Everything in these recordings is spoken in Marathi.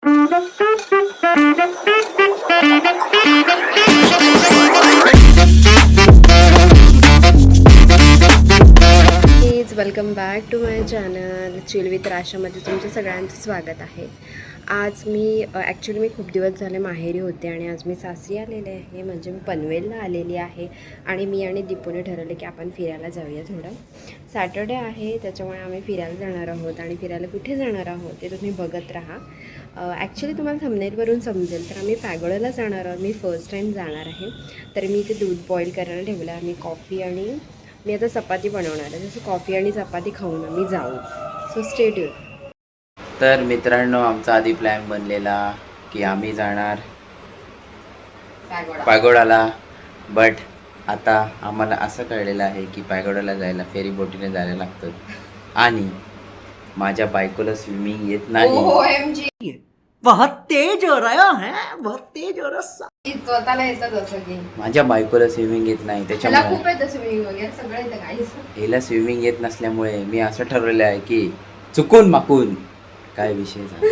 Welcome back to my channel chill with राशामध्ये तुमचं सगळ्यांचं स्वागत आहे. आज मी ॲक्च्युली मी खूप दिवस झाले माहेरी होते आणि आज मी सासरी आलेले आहे, म्हणजे मी पनवेलला आलेली आहे. आणि मी आणि दीपूने ठरवले की आपण फिरायला जाऊया. थोडं सॅटर्डे आहे त्याच्यामुळे आम्ही फिरायला जाणार आहोत. आणि फिरायला कुठे जाणार आहोत ते तुम्ही बघत राहा. ॲक्च्युली तुम्हाला थंबनेलवरून समजेल तर आम्ही पॅगोडाला जाणार आहोत. मी फर्स्ट टाईम जाणार आहे. तर मी इथे दूध बॉईल करायला ठेवलं आहे. मी कॉफी आणि मी आता चपाती बनवणार आहे. जसं कॉफी आणि चपाती खाऊन आम्ही जाऊ. So stay tune. तर मित्रांनो, आमचा आधी प्लॅन बनलेला की आम्ही जाणार पॅगोडाला, बट आता आम्हाला असं कळलेलं आहे की पॅगोडाला जायला फेरी बोटीने जायला लागतं आणि माझ्या बायकोला स्विमिंग येत नाही. बहुत तेज हो रहा है, बहुत तेज हो रहा. स्वतःला येतं जसं की माझ्या बायकोला स्विमिंग येत नाही, त्याच्यामुळे खूप येतं स्विमिंग वगैरे सगळं येतं काहीच. हिला स्विमिंग येत नसल्यामुळे मी असं ठरवलं आहे की चुकून माकून काय विषय झाला.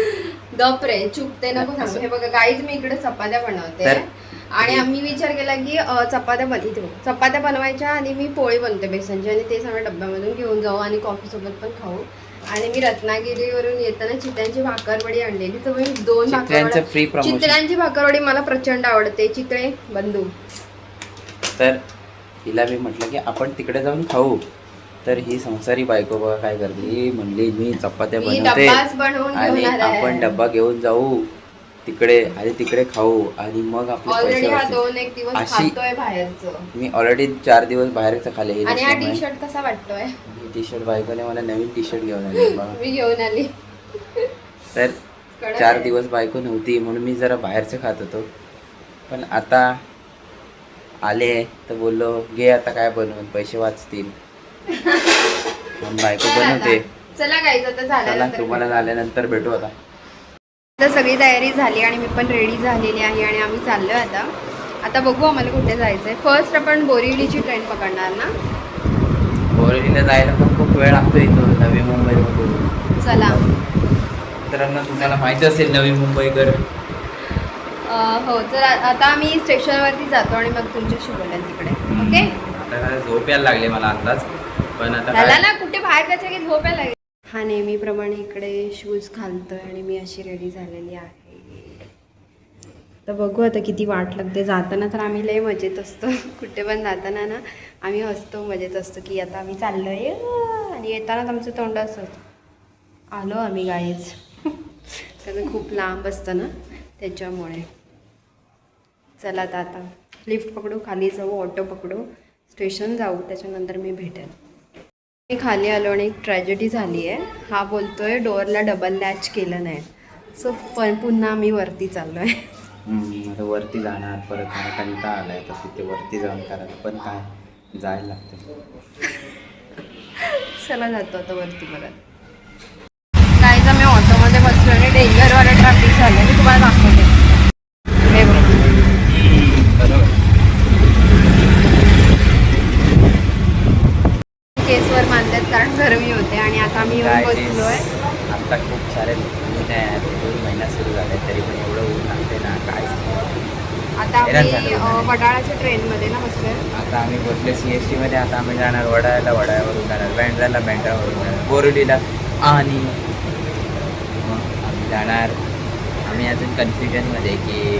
गप रे, चुकते नको सांगू. हे बघा गाईज, मी इकडे चपात्या बनवते आणि आम्ही विचार केला की चपात्या बनवायच्या आणि मी पोळी बनते बेसनची आणि ते सगळं डब्यामधून घेऊन जाऊ आणि कॉफी सोबत पण खाऊ. आणि मी रत्नागिरीवरून येताना चितळ्यांची भाकरवडी आणलेली, तर मी 2 चितळ्यांची भाकरवडी मला प्रचंड आवडते. चितळे बंधू. तर हिला मी म्हटलं की आपण तिकडे जाऊन खाऊ. तर ही संसारी बायको बघा काय करते, ही म्हणली मी चपात्या बनवते आणि आपण डब्बा घेऊन जाऊ तिकडे आणि तिकडे खाऊ आणि मग ऑलरेडी हा 2-1 दिवस खातोय बाहेरचं. मी ऑलरेडी 4 दिवस बाहेरचं खाल्ले. आणि हा टी शर्ट कसा वाटतोय? टी शर्ट बायकोने मला नवीन टी शर्ट घेऊन आली बघा. मी घेऊन आली. तर 4 दिवस बायको नव्हती म्हणून मी जरा बाहेरचं खात होतो. पण आता आले तर बोललो घे आता काय बनवून, पैसे वाचतील म्हणून बायको बनवते. चला गाईज, आता झाल्यानंतर तुम्हाला झाल्यानंतर भेटू. आता सगळी तयारी झाली आणि मी पण रेडी झालेली आहे आणि आम्ही चाललोय आता बघू आम्हाला कुठे जायचंय. फर्स्ट आपण बोरिवलीची ट्रेन पकडणार ना. बोरिवलीला जायला पण खूप वेळ लागतो इथून नवी मुंबईमधून. चला मित्रांनो, तुम्हाला माहिती असेल नवी मुंबईकर. हो, तर आता आम्ही स्टेशनवरती जातो आणि मग तुमच्याशी बोलेन तिकडे. ओके. आता झोप यायला लागले मला आताच, पण आता ना कुठे बाहेर जायचं की झोप यायला लागली. हा नेहमीप्रमाणे इकडे शूज घालतोय आणि मी अशी रेडी झालेली आहे. तर बघू आता किती वाट लागते. जाताना तर आम्ही लय मजेत असतो. कुठे पण जाताना ना आम्ही हसतो, मजेत असतो की आता आम्ही चाललोय. आणि येतानाच आमचं तोंड असत आलो आम्ही गाईज. कारण खूप लांब असतं ना त्याच्यामुळे. चला आता लिफ्ट पकडू, खाली जाऊ, ऑटो पकडू, स्टेशन जाऊ, त्याच्यानंतर मी भेटेन. मी खाली आलो आणि एक ट्रॅजेडी झाली आहे. हा बोलतोय डोअरला डबल लॅच केलं नाही. सो पण पुन्हा आम्ही वरती चाललो आहे. आता वरती जाणार परत. मला कंटाळा आलाय तर तिथे वरती जाऊन करायला, पण काय जायला लागतं. चला जातो आता वरती परत. काहीच आम्ही ऑटोमध्ये बसलो आणि डेंजरवाला ट्रॅफिक झालं. मी तुम्हाला दाखवते. हे बघा केसवर मानतात कारण गरमी होते. आणि आता आम्ही येऊन बसलोय. आता खूप सारे ऊन आहे, 2 महिना सुरू झाले तरी पण एवढं ऊन लागते ना काय. आता आम्ही वडाळ्याच्या ट्रेनमध्ये ना बसलोय. आता आम्ही बसले CST मध्ये. आता आम्ही जाणार वडाळ्यावरून जाणार, बँड्राला बँड्रावरून जाणार, बोरिवलीला आणि आम्ही जाणार. आम्ही अजून कन्फ्युजनमध्ये की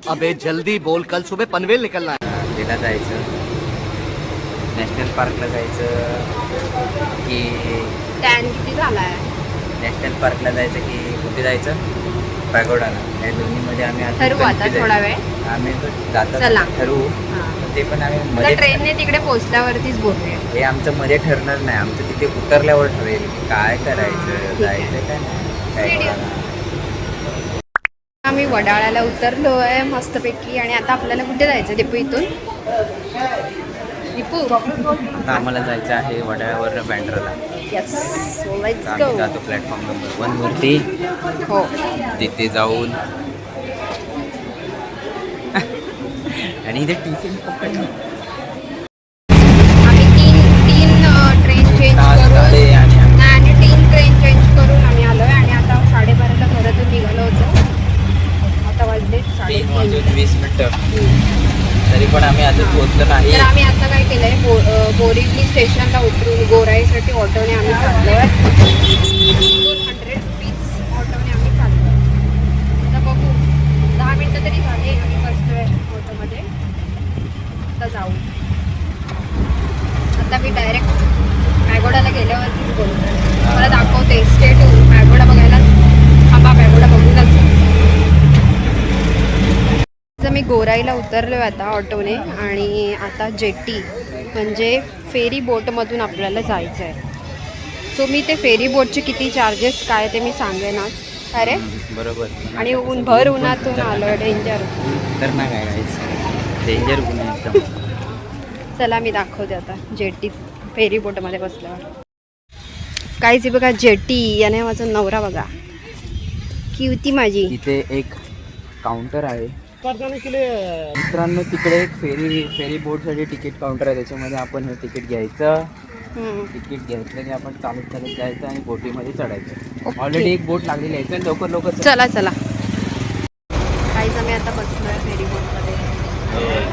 अबे जल्दी बोल, कल सुबह पनवेल निकलना है. तिला जायचं, नॅशनल पार्कला जायचं की टॅन किती झाला आहे. नॅशनल पार्कला जायचं की कुठे जायचं, पॅगोडाला. या दोन्हीमध्ये आम्ही ठरवू आता थोडा वेळ. आम्ही जातो ठरवू. ते पण आम्ही मध्ये ट्रेनने तिकडे पोहोचल्यावरतीच बोलूया. हे आमचं मध्ये ठरणार नाही, आमचं तिथे उतरल्यावर ठरेल की काय करायचं, जायचं काय नाही. आम्ही वडाळ्याला उतरलो आहे मस्तपैकी. आणि आता आपल्याला कुठे जायचं दीपू? इथून दीपू आता आम्हाला जायचं आहे वडाळ्यावर बँड्राला. आम्ही जातो प्लॅटफॉर्म नंबर 1 वरती. हो, तिथे जाऊन आणि इथे टिफिन पकडलं. आम्ही तीन ट्रेन चेंज करून आणि 3 ट्रेन चेंज करून आम्ही आलोय. आणि आता 12:30ला घरातून 20 मिनिटं, तरी पण आम्ही अजून पोहोचलो नाही. तर आम्ही आता काय केलंय, बोरिवली स्टेशनला उतरून गोराईसाठी ऑटोने आम्ही चाललोय. 200 रुपीज ऑटोने आम्ही चाललोय. आता बघू, 10 मिनिटं तरी झाली आम्ही बसलोय ऑटोमध्ये. आता जाऊ. आता मी डायरेक्ट पॅगोडाला गेल्यावरतीच बोलतोय, मला दाखवते. स्टेट पॅगोडा बघायला थांबा, पॅगोडा बघूनच. मी गोराईला उतरलो आता ऑटोने आणि आता जेटी म्हणजे फेरी बोटमधून आपल्याला जायचं आहे. सो मी ते फेरी बोटचे किती चार्जेस काय ते मी सांगेनच. अरे बरोबर. आणि भर उन्हातून आलो, डेंजर. तर ना काय डेंजर ऊन आहे एकदम. चला मी दाखवते आता जेटी फेरी बोटमध्ये बसल्यावर. काहीच बघा जेटी याने माझा नवरा बघा की होती माझी. इथे एक काउंटर आहे मित्रांनो. तिकडे एक फेरी बोटसाठी तिकीट काउंटर आहे. त्याच्यामध्ये आपण हे तिकीट घ्यायचं. तिकीट घेतलं की आपण चालत जायचं आणि बोटीमध्ये चढायचं. ऑलरेडी एक बोट लागलेली आहे. लवकर चला काहीच आम्ही आता बसलोय फेरी बोटमध्ये.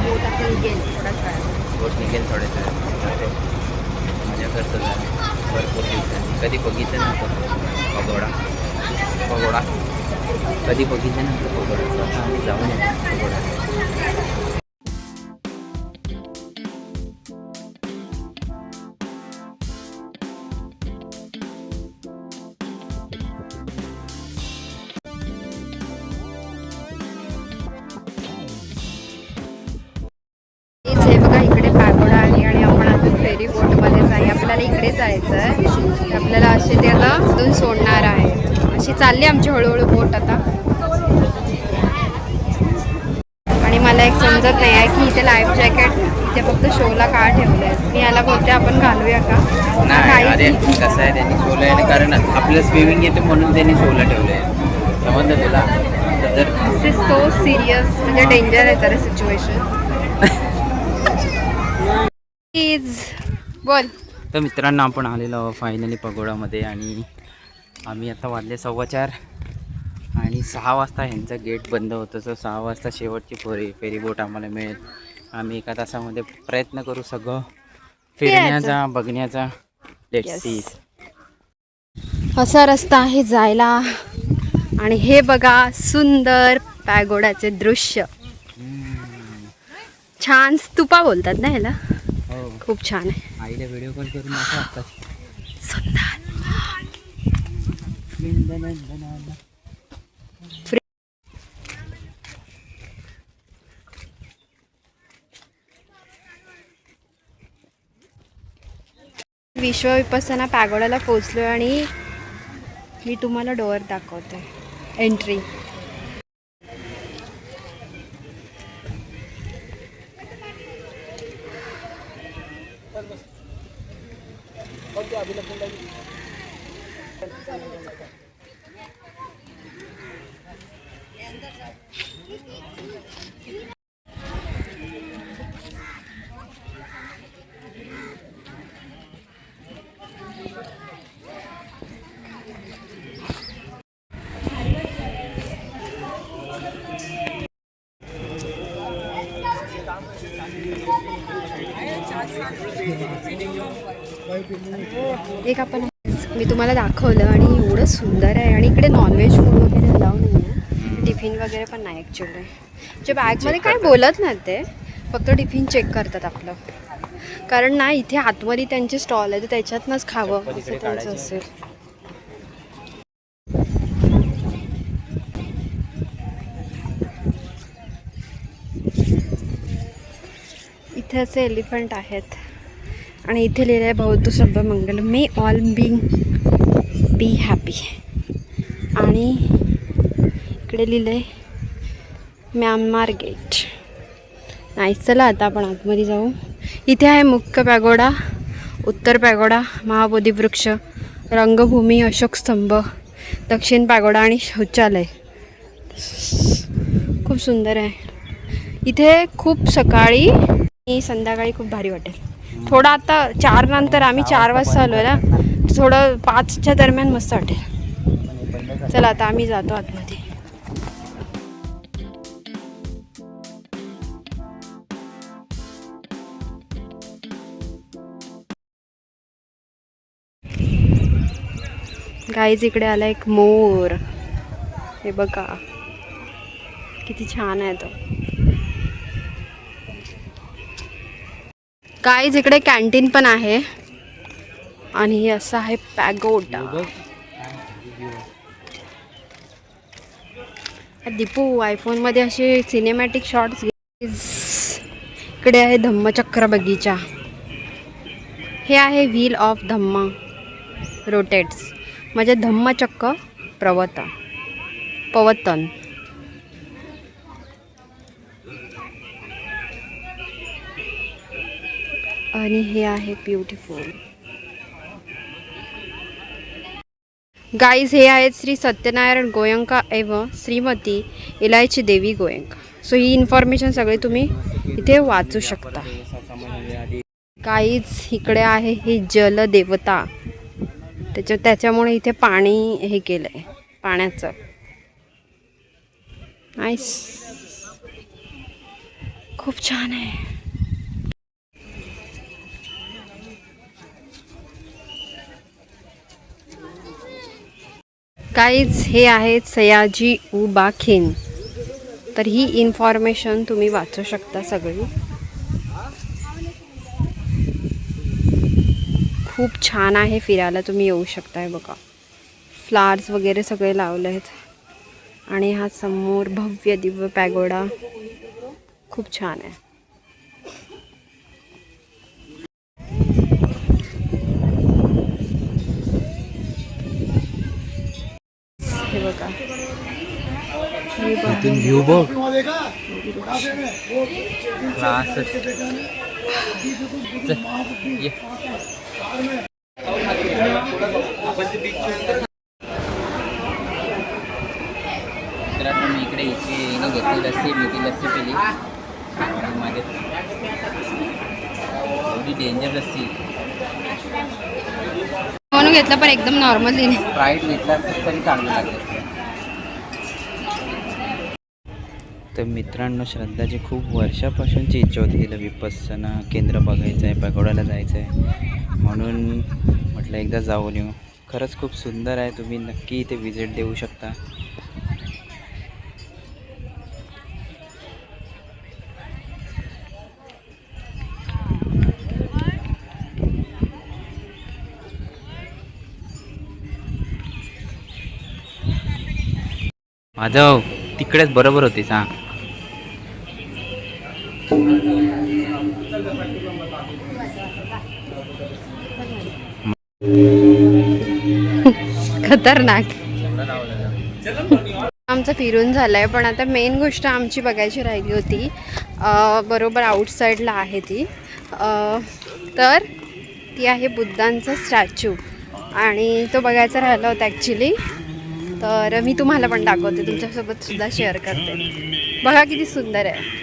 बोट आता निघेल थोड्याच वेळात. बोट निघेल थोड्याच मजा करतो भरपूर दिवसांनी. कधी बघितलं नव्हतं पगोडा कधी बघितलं नव्हतं पगोडा. आता आम्ही जाऊन येतो पगोडा. हे बघा इकडे पॅगोडा आहे आणि आपण अजून फेरी बोटमध्येच आहे. आपल्याला इकडे जायचं आहे. आपल्याला असे त्याला अजून सोडणार आहे. अशी चालली आमची हळूहळू बोट आता. आणि मला एक समजत नाही आहे की इथे लाईफ जॅकेट इथे फक्त शोला का ठेवले आहेत. मी याला बोलते आपण घालूया का? नाही अरे कसं आहे त्यांनी शोला आहे कारण आपलं स्विमिंग येते म्हणून त्यांनी शोला ठेवलं आहे. समजलं तुला? तर दिस इज सो सिरियस म्हणजे डेंजर आहे तर सिच्युएशन. बोल. तर मित्रांनो आपण आलेलो आहोत फायनली पगोडामध्ये आणि आम्ही आता वाजले 4:15 आणि 6 वाजता ह्यांचं गेट बंद होतं. तर 6 वाजता शेवटची फेरी बोट आम्हाला मिळेल. आम्ही एका तासामध्ये प्रयत्न करू सगळं फिरण्याचा बघण्याचा. Let's see. असा रस्ता आहे जायला आणि हे बघा सुंदर पॅगोडाचे दृश्य. छान स्तूपा बोलतात ना ह्याला. खूप छान आहे. आईला व्हिडिओ कॉल करून असं वाटतात सुंदर. विश्व विपස්සना पॅगोडाला पोहोचलोय आणि मी तुम्हाला डोअर दाखवते. एंट्री. एक आपण मी तुम्हाला दाखवलं आणि एवढं सुंदर आहे आणि इकडे नॉनव्हेज फूड वगैरे अलाव नाही आहे. टिफिन वगैरे पण नाही ॲक्च्युली. जे बॅगमध्ये काय बोलत नाही ते, फक्त टिफिन चेक करतात आपलं. कारण ना इथे आतमध्ये त्यांचे स्टॉल आहे तर त्याच्यातनंच खावं असं त्यांचं असेल. इथे असे एलिफंट आहेत आणि इथे लिहिलं आहे भवतु सर्व मंगल मे ऑल बी हॅपी. आणि इकडे लिहिलं आहे म्यानमार गेट. नाही चला आता आपण आतमध्ये जाऊ. इथे आहे मुख्य पॅगोडा, उत्तर पॅगोडा, महाबोधी वृक्ष, रंगभूमी, अशोक स्तंभ, दक्षिण पॅगोडा आणि शौचालय. खूप सुंदर आहे. इथे खूप सकाळी आणि संध्याकाळी खूप भारी वाटेल. थोडं आता 4 नंतर आम्ही 4 वाजता आलो आहे ना, थोडं 5च्या दरम्यान मस्त वाटेल. चला आता आम्ही जातो आतमध्ये. गाईज इकडे आला एक मोर, हे बघा किती छान आहे तो. गाईज इकडे कॅन्टीन पण आहे आणि हे असं आहे पॅगोडा. दीपू आयफोनमध्ये असे सिनेमॅटिक शॉट्स. इकडे आहे धम्मचक्र बगीचा. हे आहे व्हील ऑफ धम्मा रोटेट्स, म्हणजे धम्मचक्र पवतन. आणि हे आहे ब्युटिफुल. गाईज हे आहेत श्री सत्यनारायण गोयंका एवं श्रीमती इलायची देवी गोयंका. सो ही इन्फॉर्मेशन सगळी तुम्ही इथे वाचू शकता. गाईज इकडे आहे ही जलदेवता, त्याच्यामुळे इथे पाणी हे केलं आहे पाण्याचं. नाईस, खूप छान आहे. गाईज हे आहेत सयाजी उबा खिंड. तर ही इन्फॉर्मेशन तुम्ही वाचू शकता सगळी. खूप छान आहे, फिरायला तुम्ही येऊ शकताय. बघा फ्लावर्स वगैरे सगळे लावले आहेत आणि हा समोर भव्य दिव्य पॅगोडा खूप छान आहे. हे बघा, व्ह्यू बघ. मित्रांनो मी इकडे घेतली लस्सी, मी ती लस्सी पिली. माझे एवढी डेंजर लस्सी म्हणून घेतलं, पण एकदम नॉर्मल दिली. स्प्राईट घेतला तरी चांगलं लागलं. तर मित्रांनो, श्रद्धाची खूप वर्षापासूनची इच्छा होती तिला विपස්සना केंद्र बघायचं आहे, पगोडाला जायचं आहे, म्हणून म्हटलं एकदा जाऊन येऊ. खरंच खूप सुंदर आहे, तुम्ही नक्की इथे विजिट देऊ शकता. माधव तिकडेच बरोबर होती सांग. खतरनाक. आमचं फिरून झालंय, पण आता मेन गोष्ट आमची बघायची राहिली होती. बरोबर आउटसाईडला आहे ती. तर ती आहे बुद्धांचा स्टॅच्यू आणि तो बघायचा राहिला होता ॲक्च्युली. तर मी तुम्हाला पण दाखवते, तुमच्यासोबत सुद्धा शेअर करते. बघा किती सुंदर आहे.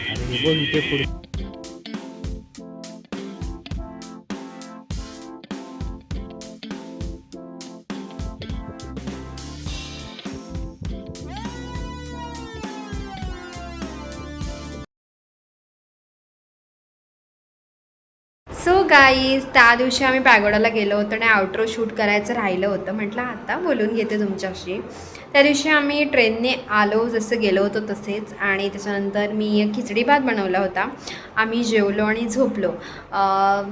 सो गाईज, त्या दिवशी आम्ही पॅगोडाला गेलो होतो आणि आउटरो शूट करायचं राहिलं होतं. म्हटलं आता बोलून घेते तुमच्याशी. त्या दिवशी आम्ही ट्रेनने आलो, जसं गेलो होतो तसेच. आणि त्याच्यानंतर मी खिचडी भात बनवला होता. आम्ही जेवलो आणि झोपलो.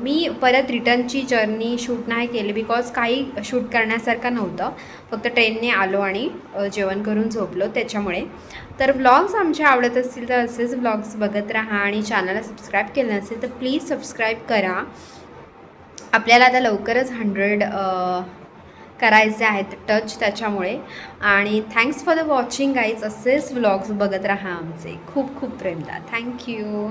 मी परत रिटर्नची जर्नी शूट नाही केली, बिकॉज काही शूट करण्यासारखं नव्हतं. फक्त ट्रेनने आलो आणि जेवण करून झोपलो त्याच्यामुळे. तर व्लॉग्स आमचे आवडत असतील तर असेच व्लॉग्स बघत राहा. आणि चॅनलला सबस्क्राईब केलं नसेल तर प्लीज सबस्क्राईब करा. आपल्याला आता लवकरच 100 करायचे आहेत टच, त्याच्यामुळे. आणि thanks for the watching guys. असेच व्लॉग्स बघत राहा आमचे. खूप खूप प्रेम द्या. थँक्यू.